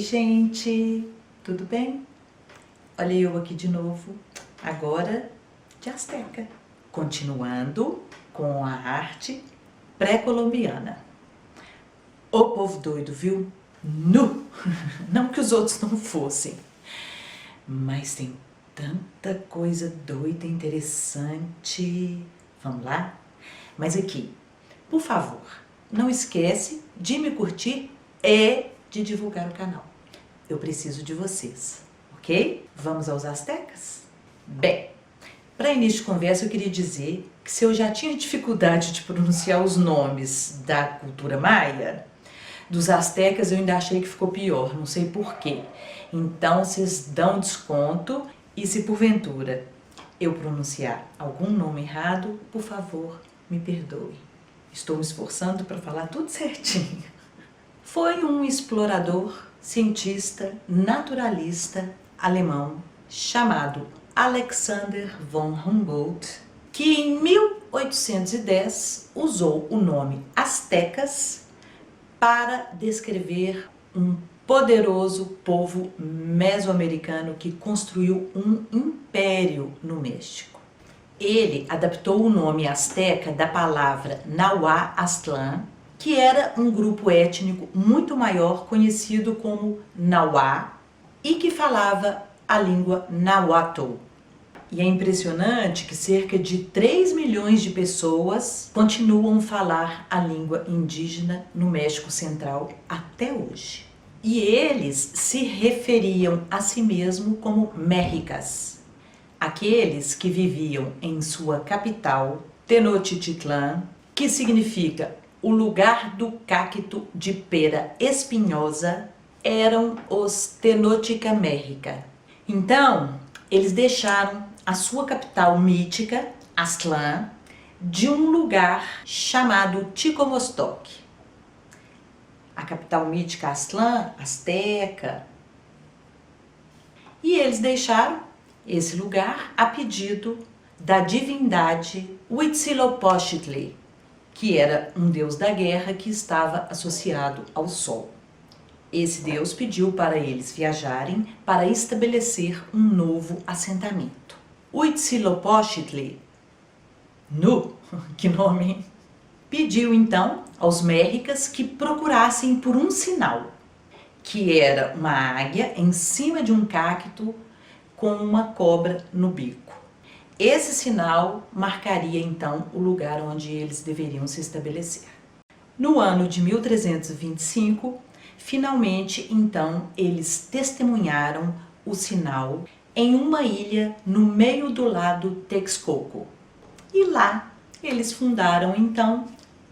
gente, tudo bem? Olha eu aqui de novo, agora de asteca, continuando com a arte pré-colombiana. O povo doido, viu? Nu! Não que os outros não fossem, mas tem tanta coisa doida, interessante. Vamos lá? Mas aqui, por favor, não esquece de me curtir e de divulgar o canal. Eu preciso de vocês, ok? Vamos aos astecas? Bem, para início de conversa eu queria dizer que se eu já tinha dificuldade de pronunciar os nomes da cultura maia, dos astecas eu ainda achei que ficou pior, não sei porquê. Então vocês dão desconto e se porventura eu pronunciar algum nome errado, por favor, me perdoe. Estou me esforçando para falar tudo certinho. Foi um explorador, cientista, naturalista alemão chamado Alexander von Humboldt, que em 1810 usou o nome astecas para descrever um poderoso povo mesoamericano que construiu um império no México. Ele adaptou o nome asteca da palavra Nahuatl Aztlán, que era um grupo étnico muito maior conhecido como Nahuatl e que falava a língua Nahuatl. E é impressionante que cerca de 3 milhões de pessoas continuam a falar a língua indígena no México Central até hoje. E eles se referiam a si mesmos como mexicas, aqueles que viviam em sua capital, Tenochtitlán, que significa o lugar do cacto de pera espinhosa, eram os Tenochtitlan. Então, eles deixaram a sua capital mítica, Aztlán, de um lugar chamado Ticomostoc. A capital mítica Aztlán, asteca. E eles deixaram esse lugar a pedido da divindade Huitzilopochtli, que era um deus da guerra que estava associado ao sol. Esse deus pediu para eles viajarem para estabelecer um novo assentamento. Huitzilopochtli, que nome, hein? Pediu então aos mexicas que procurassem por um sinal, que era uma águia em cima de um cacto com uma cobra no bico. Esse sinal marcaria então o lugar onde eles deveriam se estabelecer. No ano de 1325, finalmente então eles testemunharam o sinal em uma ilha no meio do lago Texcoco. E lá eles fundaram então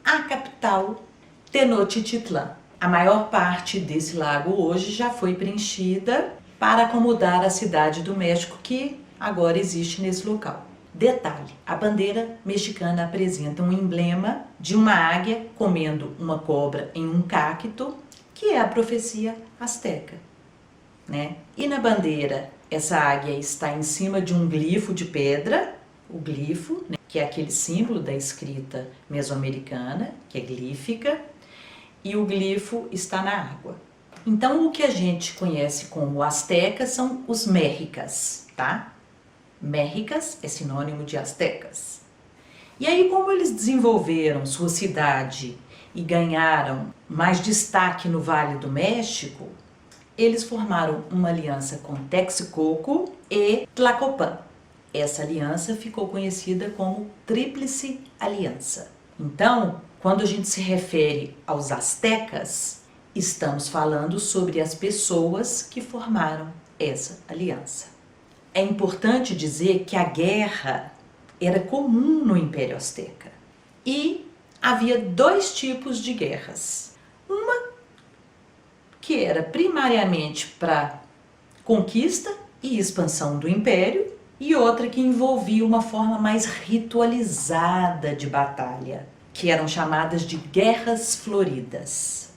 a capital Tenochtitlan. A maior parte desse lago hoje já foi preenchida para acomodar a cidade do México, que agora existe nesse local. Detalhe, a bandeira mexicana apresenta um emblema de uma águia comendo uma cobra em um cacto, que é a profecia asteca, né? E na bandeira, essa águia está em cima de um glifo de pedra, o glifo, né, que é aquele símbolo da escrita mesoamericana, que é glífica, e o glifo está na água. Então, o que a gente conhece como astecas são os mexicas, tá? Mexicas é sinônimo de astecas. E aí, como eles desenvolveram sua cidade e ganharam mais destaque no Vale do México, eles formaram uma aliança com Texcoco e Tlacopan. Essa aliança ficou conhecida como Tríplice Aliança. Então, quando a gente se refere aos astecas, estamos falando sobre as pessoas que formaram essa aliança. É importante dizer que a guerra era comum no Império Azteca e havia 2 tipos de guerras. Uma que era primariamente para conquista e expansão do Império e outra que envolvia uma forma mais ritualizada de batalha, que eram chamadas de guerras floridas.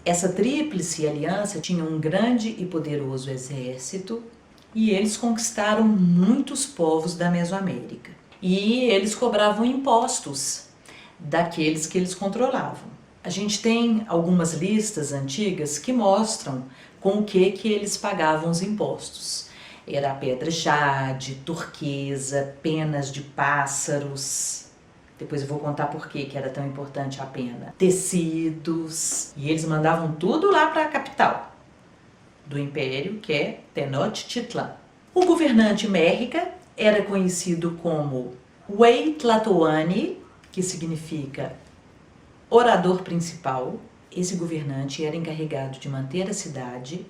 Essa tríplice aliança tinha um grande e poderoso exército e eles conquistaram muitos povos da Mesoamérica. E eles cobravam impostos daqueles que eles controlavam. A gente tem algumas listas antigas que mostram com o que eles pagavam os impostos. Era a pedra jade, turquesa, penas de pássaros. Depois eu vou contar por que era tão importante a pena. Tecidos. E eles mandavam tudo lá para a capital do império, que é Tenochtitlan. O governante Mérrica era conhecido como Huey-Tlatoani, que significa orador principal. Esse governante era encarregado de manter a cidade,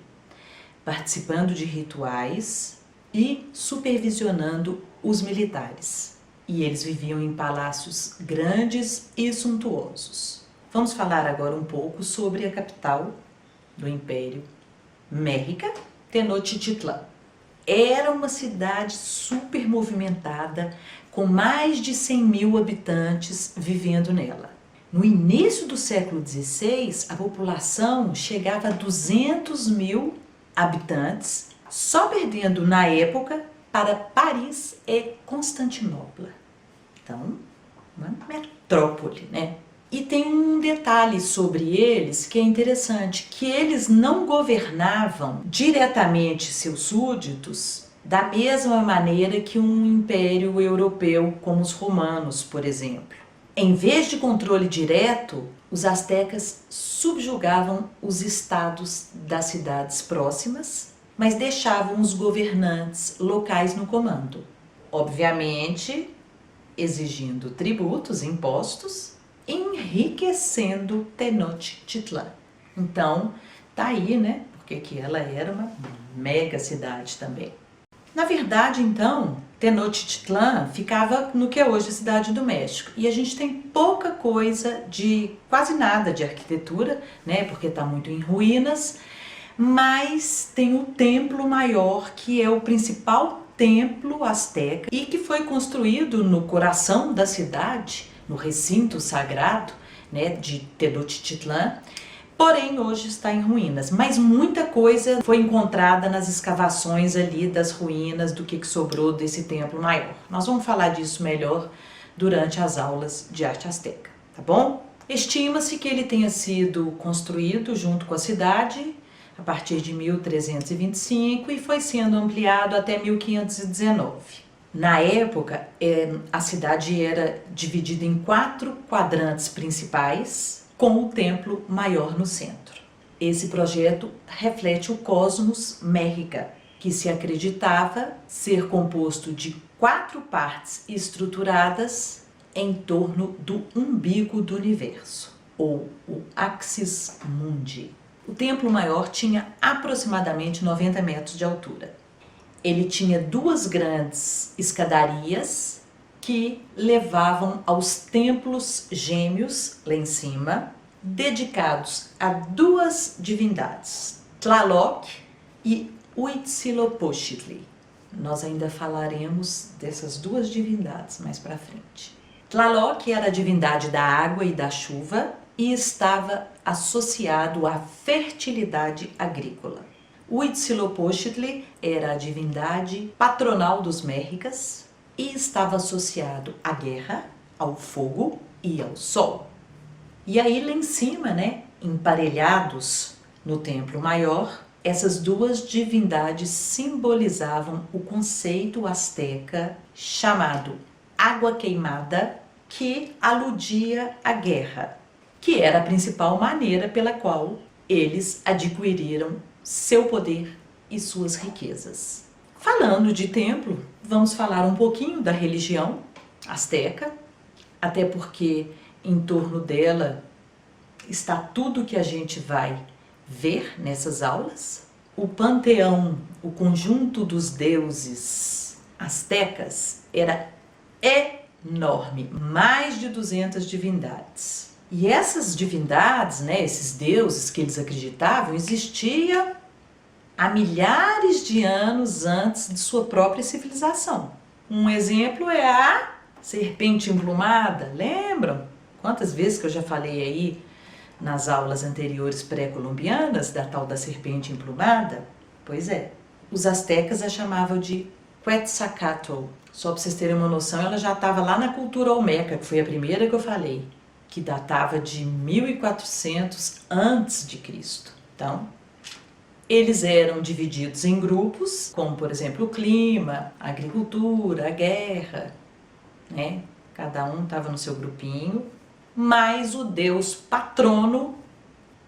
participando de rituais e supervisionando os militares. E eles viviam em palácios grandes e suntuosos. Vamos falar agora um pouco sobre a capital do Império Mérrica, Tenochtitlan. Era uma cidade super movimentada, com mais de 100.000 habitantes vivendo nela. No início do século XVI, a população chegava a 200.000 habitantes, só perdendo na época para Paris e Constantinopla. Então, uma metrópole, né? E tem um detalhe sobre eles que é interessante, que eles não governavam diretamente seus súditos da mesma maneira que um império europeu, como os romanos, por exemplo. Em vez de controle direto, os astecas subjugavam os estados das cidades próximas, mas deixavam os governantes locais no comando. Obviamente, exigindo tributos, impostos, enriquecendo Tenochtitlan. Então, tá aí, né? Porque que ela era uma mega cidade também. Na verdade, então, Tenochtitlan ficava no que é hoje a Cidade do México. E a gente tem pouca coisa de, quase nada de arquitetura, né? Porque tá muito em ruínas, mas tem o Templo Maior, que é o principal templo asteca e que foi construído no coração da cidade, no recinto sagrado, né, de Tenochtitlan, porém hoje está em ruínas. Mas muita coisa foi encontrada nas escavações ali das ruínas do que sobrou desse templo maior. Nós vamos falar disso melhor durante as aulas de arte asteca, tá bom? Estima-se que ele tenha sido construído junto com a cidade a partir de 1325 e foi sendo ampliado até 1519. Na época, a cidade era dividida em 4 quadrantes principais, com o templo maior no centro. Esse projeto reflete o cosmos Mérrica, que se acreditava ser composto de 4 partes estruturadas em torno do umbigo do universo, ou o Axis Mundi. O templo maior tinha aproximadamente 90 metros de altura. Ele tinha 2 grandes escadarias que levavam aos templos gêmeos lá em cima, dedicados a 2 divindades, Tlaloc e Huitzilopochtli. Nós ainda falaremos dessas 2 divindades mais para frente. Tlaloc era a divindade da água e da chuva e estava associado à fertilidade agrícola. Huitzilopochtli era a divindade patronal dos Mérricas e estava associado à guerra, ao fogo e ao sol. E aí lá em cima, né, emparelhados no templo maior, essas 2 divindades simbolizavam o conceito asteca chamado água queimada, que aludia à guerra, que era a principal maneira pela qual eles adquiriram seu poder e suas riquezas. Falando de templo, vamos falar um pouquinho da religião asteca, até porque em torno dela está tudo que a gente vai ver nessas aulas. O panteão, o conjunto dos deuses astecas era enorme, mais de 200 divindades. E essas divindades, né, esses deuses que eles acreditavam, existiam há milhares de anos antes de sua própria civilização. Um exemplo é a serpente emplumada, lembram? Quantas vezes que eu já falei aí nas aulas anteriores pré-colombianas da tal da serpente emplumada? Pois é, os astecas a chamavam de Quetzalcoatl. Só para vocês terem uma noção, ela já estava lá na cultura olmeca, que foi a primeira que eu falei, que datava de 1400 antes de Cristo. Então, Eles eram divididos em grupos, como por exemplo o clima, a agricultura, a guerra, né? Cada um estava no seu grupinho, mas o deus patrono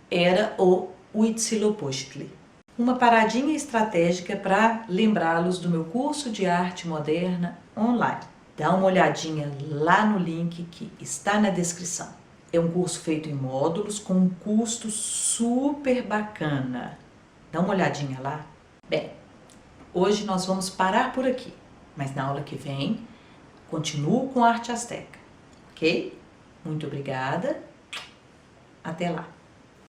era o Huitzilopochtli. Uma paradinha estratégica para lembrá-los do meu curso de arte moderna online. Dá uma olhadinha lá no link que está na descrição. É um curso feito em módulos com um custo super bacana. Dá uma olhadinha lá. Bem, hoje nós vamos parar por aqui, mas na aula que vem continuo com a arte asteca, ok? Muito obrigada, até lá!